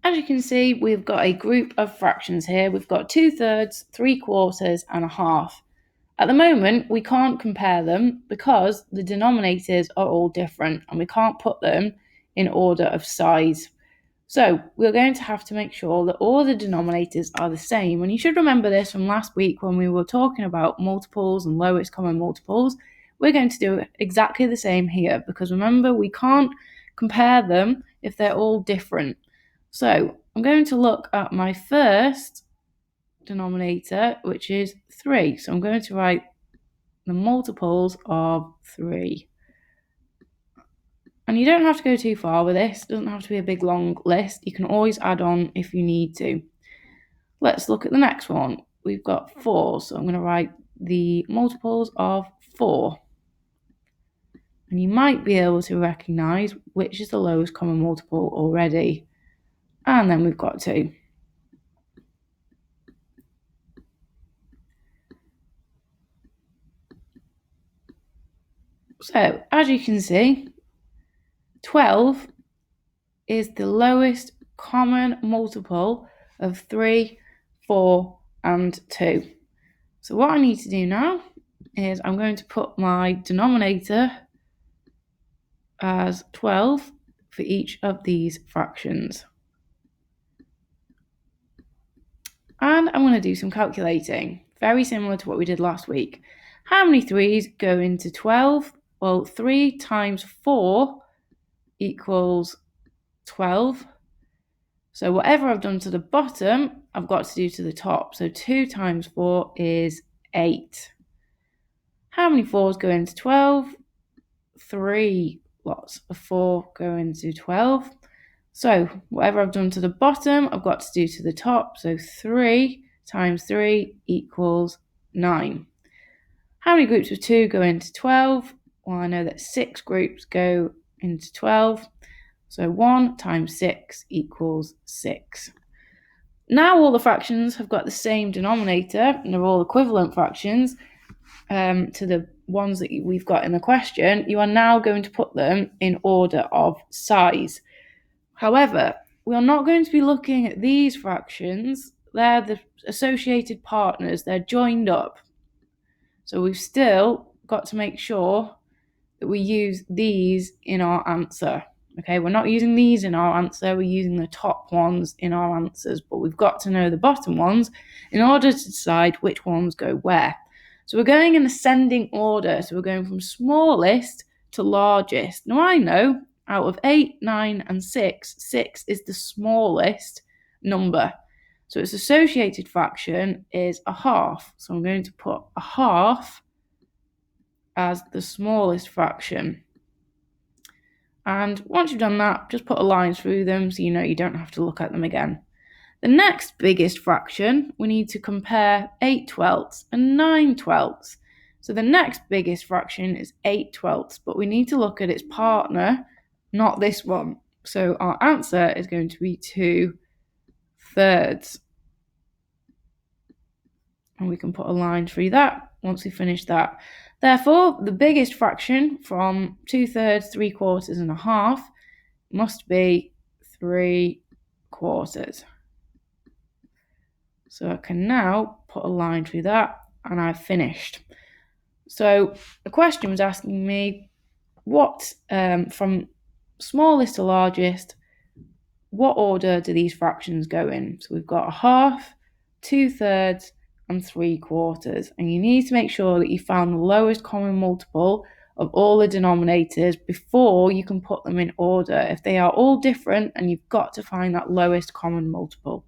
As you can see, we've got a group of fractions here. We've got 2/3, 3/4, and a half. At the moment, we can't compare them because the denominators are all different and we can't put them in order of size. So we're going to have to make sure that all the denominators are the same. And you should remember this from last week when we were talking about multiples and lowest common multiples. We're going to do exactly the same here because remember, we can't compare them if they're all different. So I'm going to look at my first denominator, which is 3. So I'm going to write the multiples of 3. And you don't have to go too far with this. It doesn't have to be a big long list. You can always add on if you need to. Let's look at the next one. We've got 4. So I'm going to write the multiples of 4. And you might be able to recognise which is the lowest common multiple already. And then we've got 2. So, as you can see, 12 is the lowest common multiple of 3, 4, and 2. So what I need to do now is I'm going to put my denominator as 12 for each of these fractions. And I'm going to do some calculating, very similar to what we did last week. How many 3's go into 12? Well, 3 times 4 equals 12. So whatever I've done to the bottom, I've got to do to the top. So 2 times 4 is 8. How many 4's go into 12? 3 lots of 4 go into 12. So whatever I've done to the bottom, I've got to do to the top. So 3 times 3 equals 9. How many groups of 2 go into 12? Well, I know that 6 groups go into 12. So 1 times 6 equals 6. Now all the fractions have got the same denominator, and they're all equivalent fractions to the ones that we've got in the question. You are now going to put them in order of size. However, we are not going to be looking at these fractions. They're the associated partners. They're joined up. So we've still got to make sure that we use these in our answer. Okay, we're not using these in our answer, we're using the top ones in our answers, but we've got to know the bottom ones in order to decide which ones go where. So we're going in ascending order, so we're going from smallest to largest. Now I know out of 8, 9, and 6, 6 is the smallest number. So its associated fraction is a half. So I'm going to put a half as the smallest fraction. And once you've done that, just put a line through them so you know you don't have to look at them again. The next biggest fraction, we need to compare 8/12 and 9/12. So the next biggest fraction is 8/12, but we need to look at its partner, not this one. So our answer is going to be 2/3. And we can put a line through that once we finish that. Therefore, the biggest fraction from 2/3, 3/4, and a half must be 3/4. So I can now put a line through that, and I've finished. So the question was asking me what, from smallest to largest, what order do these fractions go in? So we've got a half, 2/3, and 3/4. And you need to make sure that you found the lowest common multiple of all the denominators before you can put them in order. If they are all different, and you've got to find that lowest common multiple.